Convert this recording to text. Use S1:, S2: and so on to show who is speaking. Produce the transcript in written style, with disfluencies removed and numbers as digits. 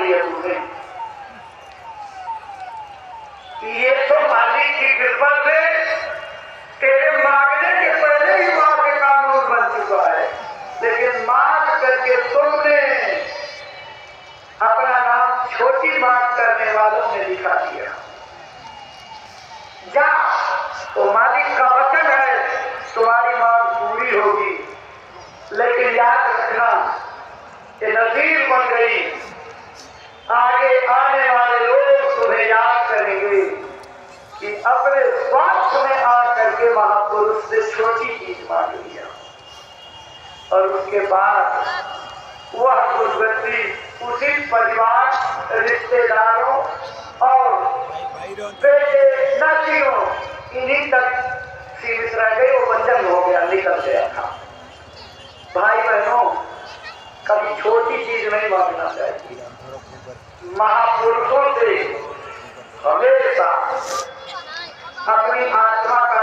S1: लिया तुमने। ये तो मालिक की कृपा से तेरे मांगने के पहले ही मां के कानून बन चुका है, लेकिन मांग करके तुमने अपना नाम छोटी मांग करने वालों ने दिखा दिया। जा, तो मालिक का वचन है तुम्हारी मांग पूरी होगी, लेकिन याद रखना ये नजीर बन गई। आगे आने वाले लोग तुम्हें याद करेंगे कि अपने स्वार्थ में आकर के महापुरुष से छोटी चीज मांग लिया, और उसके बाद वह दुर्गति उसी परिवार, रिश्तेदारों और बेटे नातियों इन्हीं तक सीमित रह गई। वो बंधन हो गया, निकल गया था। भाई बहनों, कभी छोटी चीज नहीं मांगना चाहिए। महापुरुषों से हमेशा अपनी आत्मा का